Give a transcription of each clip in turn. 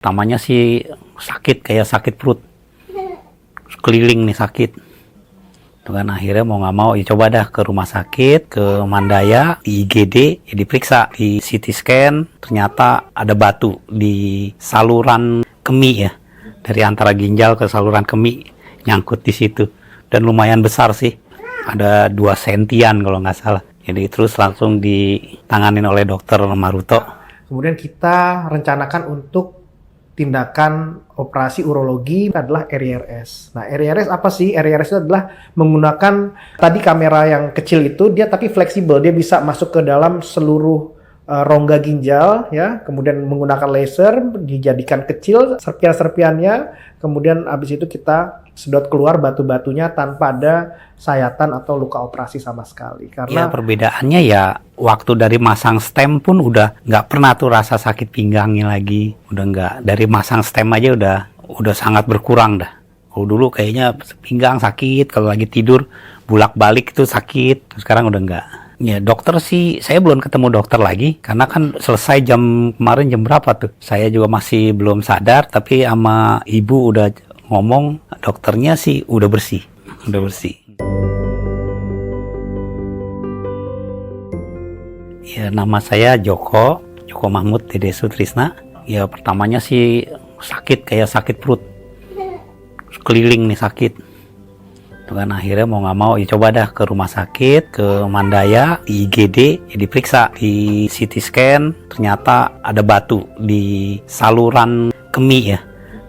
Pertamanya sih sakit, kayak sakit perut. Keliling nih sakit. Tuh kan akhirnya mau nggak mau ya coba dah ke rumah sakit, ke Mandaya, di IGD, ya diperiksa, di CT scan, ternyata ada batu di saluran kemih ya. Dari antara ginjal ke saluran kemih, nyangkut di situ. Dan lumayan besar sih. Ada 2 sentian kalau nggak salah. Jadi terus langsung ditanganin oleh dokter Maruto. Kemudian kita rencanakan untuk tindakan operasi urologi adalah RIRS. Nah, RIRS apa sih? RIRS itu adalah menggunakan tadi kamera yang kecil itu, dia tapi fleksibel, dia bisa masuk ke dalam seluruh rongga ginjal ya, kemudian menggunakan laser dijadikan kecil serpian-serpiannya, kemudian habis itu kita sedot keluar batu-batunya tanpa ada sayatan atau luka operasi sama sekali. Ya Karena perbedaannya ya waktu dari masang stem pun udah nggak pernah tuh rasa sakit pinggangnya lagi, udah nggak. Dari masang stem aja udah sangat berkurang dah. Kalau dulu kayaknya pinggang sakit, kalau lagi tidur bolak-balik itu sakit, sekarang udah nggak. Ya dokter sih, saya belum ketemu dokter lagi, karena kan selesai kemarin jam berapa tuh. Saya juga masih belum sadar, tapi sama ibu udah ngomong, dokternya sih udah bersih. Ya nama saya Joko Mahmud Dede Sutrisna. Ya pertamanya sih sakit, kayak sakit perut. Keliling nih sakit. Tuh kan akhirnya mau nggak mau ya coba dah ke rumah sakit, ke Mandaya, di IGD, ya diperiksa, di CT scan, ternyata ada batu di saluran kemih ya,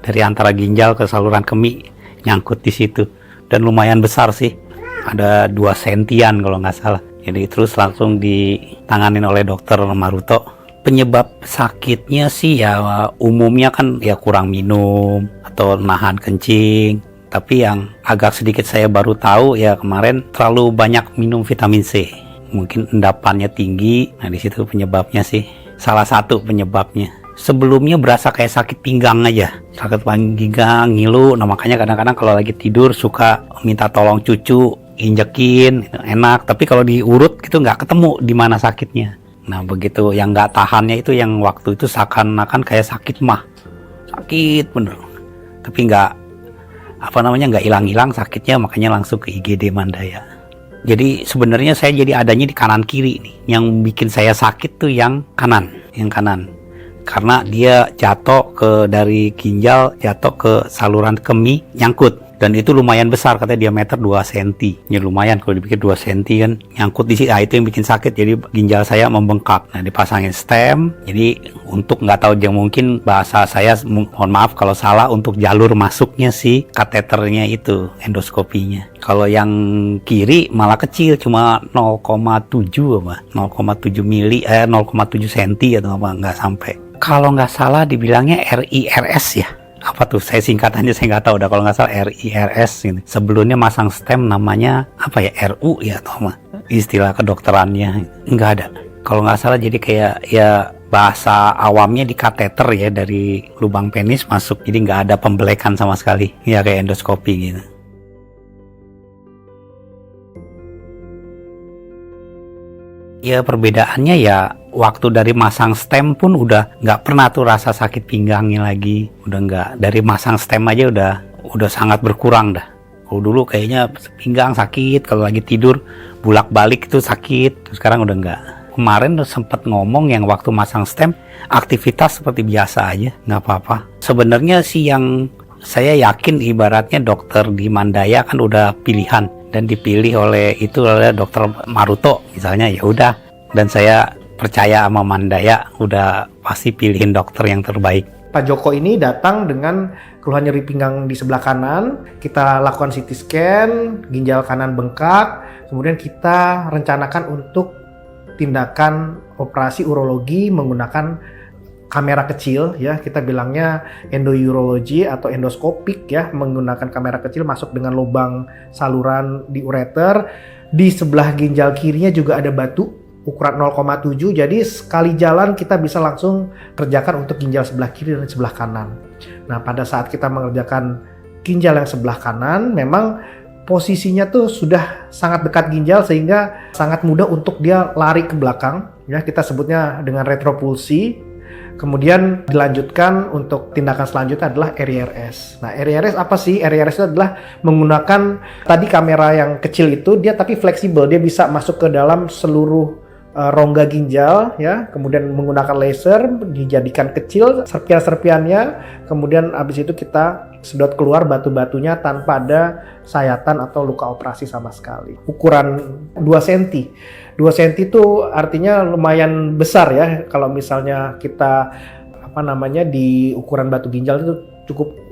dari antara ginjal ke saluran kemih, nyangkut di situ. Dan lumayan besar sih, ada 2 sentian kalau nggak salah. Jadi terus langsung ditanganin oleh dokter Maruto. Penyebab sakitnya sih ya umumnya kan ya kurang minum atau nahan kencing. Tapi yang agak sedikit saya baru tahu ya kemarin terlalu banyak minum vitamin C. Mungkin endapannya tinggi. Nah di situ penyebabnya sih. Salah satu penyebabnya. Sebelumnya berasa kayak sakit pinggang aja. Sakit pinggang, ngilu. Nah makanya kadang-kadang kalau lagi tidur suka minta tolong cucu, injekin, enak. Tapi kalau diurut gitu nggak ketemu di mana sakitnya. Nah begitu yang nggak tahannya itu yang waktu itu seakan-akan kayak sakit mah. Sakit bener. Tapi nggak hilang-hilang sakitnya, makanya langsung ke IGD Mandaya. Jadi sebenarnya saya jadi adanya di kanan kiri nih. Yang bikin saya sakit tuh yang kanan. Karena dia jatuh dari ginjal, jatuh ke saluran kemih, nyangkut. Dan itu lumayan besar, katanya diameter 2 cm. Ya lumayan kalau dipikir 2 cm kan. Nyangkut di sini, itu yang bikin sakit. Jadi ginjal saya membengkak. Nah dipasangin stem. Jadi untuk nggak tahu yang mungkin bahasa saya, mohon maaf kalau salah, untuk jalur masuknya si kateternya itu, endoskopinya. Kalau yang kiri malah kecil, cuma 0,7 apa? 0,7 mili, 0,7 cm atau apa, nggak sampai. Kalau nggak salah dibilangnya RIRS ya. Apa tuh, saya singkatannya saya nggak tahu dah, kalau nggak salah RIRS ini. Sebelumnya masang stem namanya apa ya, RU ya atau apa istilah kedokterannya, nggak ada kalau nggak salah. Jadi kayak ya bahasa awamnya di kateter ya, dari lubang penis masuk, jadi nggak ada pembelekan sama sekali ya, kayak endoskopi gitu. Ya perbedaannya ya waktu dari masang stem pun udah nggak pernah tuh rasa sakit pinggangnya lagi, udah nggak. Dari masang stem aja udah sangat berkurang dah. Kalau dulu kayaknya pinggang sakit, kalau lagi tidur bolak-balik itu sakit, sekarang udah nggak. Kemarin sempat ngomong yang waktu masang stem aktivitas seperti biasa aja, nggak apa-apa. Sebenarnya sih yang saya yakin ibaratnya dokter di Mandaya kan udah pilihan dan dipilih oleh dokter Maruto misalnya, ya udah. Dan saya percaya sama Mandaya, udah pasti pilihin dokter yang terbaik. Pak Joko ini datang dengan keluhan nyeri pinggang di sebelah kanan, kita lakukan CT scan, ginjal kanan bengkak, kemudian kita rencanakan untuk tindakan operasi urologi menggunakan kamera kecil ya, kita bilangnya endourology atau endoskopik ya, menggunakan kamera kecil masuk dengan lubang saluran di ureter. Di sebelah ginjal kirinya juga ada batu ukuran 0,7, jadi sekali jalan kita bisa langsung kerjakan untuk ginjal sebelah kiri dan sebelah kanan. Nah pada saat kita mengerjakan ginjal yang sebelah kanan, memang posisinya tuh sudah sangat dekat ginjal sehingga sangat mudah untuk dia lari ke belakang ya, kita sebutnya dengan retropulsi. Kemudian dilanjutkan untuk tindakan selanjutnya adalah RIRS. Nah, RIRS apa sih? RIRS itu adalah menggunakan tadi kamera yang kecil itu, dia tapi fleksibel, dia bisa masuk ke dalam seluruh rongga ginjal ya, kemudian menggunakan laser dijadikan kecil serpian-serpiannya, kemudian habis itu kita sedot keluar batu-batunya tanpa ada sayatan atau luka operasi sama sekali. Ukuran 2 cm. 2 cm itu artinya lumayan besar ya, kalau misalnya kita di ukuran batu ginjal itu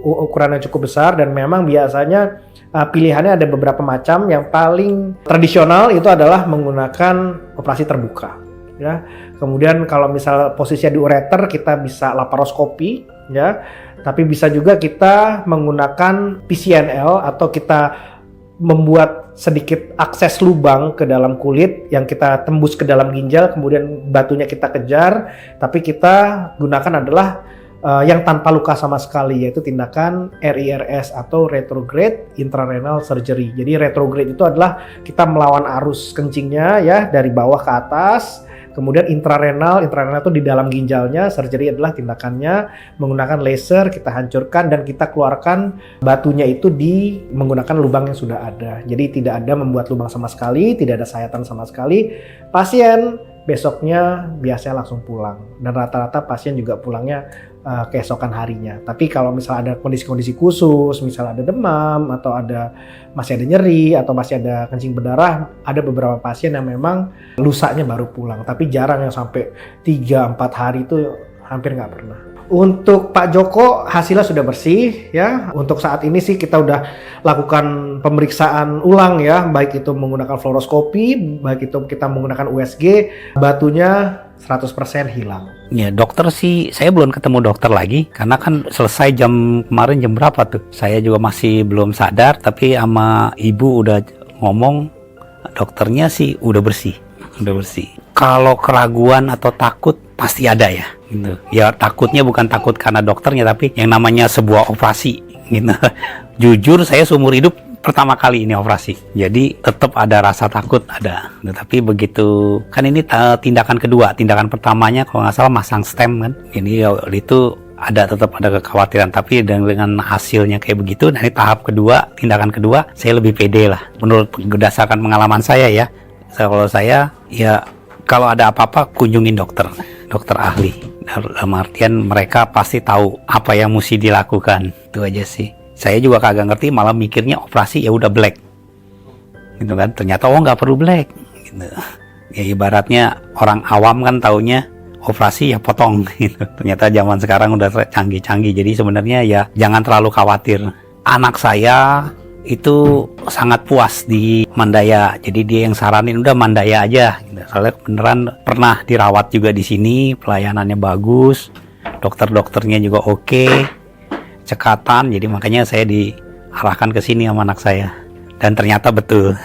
ukurannya cukup besar, dan memang biasanya pilihannya ada beberapa macam. Yang paling tradisional itu adalah menggunakan operasi terbuka ya. Kemudian kalau misal posisinya di ureter, kita bisa laparoskopi ya, tapi bisa juga kita menggunakan PCNL atau kita membuat sedikit akses lubang ke dalam kulit yang kita tembus ke dalam ginjal, kemudian batunya kita kejar, tapi kita gunakan adalah yang tanpa luka sama sekali, yaitu tindakan RIRS atau retrograde intrarenal surgery. Jadi retrograde itu adalah kita melawan arus kencingnya ya, dari bawah ke atas. Kemudian intrarenal itu di dalam ginjalnya. Surgery adalah tindakannya menggunakan laser, kita hancurkan dan kita keluarkan batunya itu menggunakan lubang yang sudah ada. Jadi tidak ada membuat lubang sama sekali, tidak ada sayatan sama sekali. Pasien besoknya biasanya langsung pulang, dan rata-rata pasien juga pulangnya keesokan harinya. Tapi kalau misalnya ada kondisi-kondisi khusus, misalnya ada demam atau masih ada nyeri atau masih ada kencing berdarah, ada beberapa pasien yang memang lusanya baru pulang. Tapi jarang yang sampai 3-4 hari, itu hampir nggak pernah. Untuk Pak Joko hasilnya sudah bersih ya. Untuk saat ini sih kita udah lakukan pemeriksaan ulang ya, baik itu menggunakan fluoroskopi, baik itu kita menggunakan USG, batunya 100% hilang. Ya dokter sih, saya belum ketemu dokter lagi karena kan selesai kemarin jam berapa tuh. Saya juga masih belum sadar, tapi sama ibu udah ngomong, dokternya sih udah bersih. Kalau keraguan atau takut pasti ada ya gitu. Ya takutnya bukan takut karena dokternya, tapi yang namanya sebuah operasi gitu. Jujur saya seumur hidup pertama kali ini operasi, jadi tetap ada rasa takut, ada. Tapi begitu kan ini tindakan kedua, tindakan pertamanya kalau nggak salah masang stem kan, ini itu tetap ada kekhawatiran, tapi dengan hasilnya kayak begitu, dari tahap kedua, tindakan kedua, saya lebih pede lah menurut berdasarkan pengalaman saya ya. Kalau saya ya, kalau ada apa-apa kunjungin dokter ahli. Dalam artian mereka pasti tahu apa yang mesti dilakukan. Itu aja sih. Saya juga kagak ngerti, malah mikirnya operasi ya udah black, gitu kan. Ternyata nggak perlu black. Gitu. Ya ibaratnya orang awam kan taunya operasi ya potong. Gitu. Ternyata zaman sekarang udah canggih-canggih. Jadi sebenarnya ya jangan terlalu khawatir. Anak saya itu sangat puas di Mandaya, jadi dia yang saranin udah Mandaya aja gitu. Soalnya beneran pernah dirawat juga di sini, pelayanannya bagus, dokternya juga oke, cekatan, jadi makanya saya diarahkan ke sini sama anak saya, dan ternyata betul.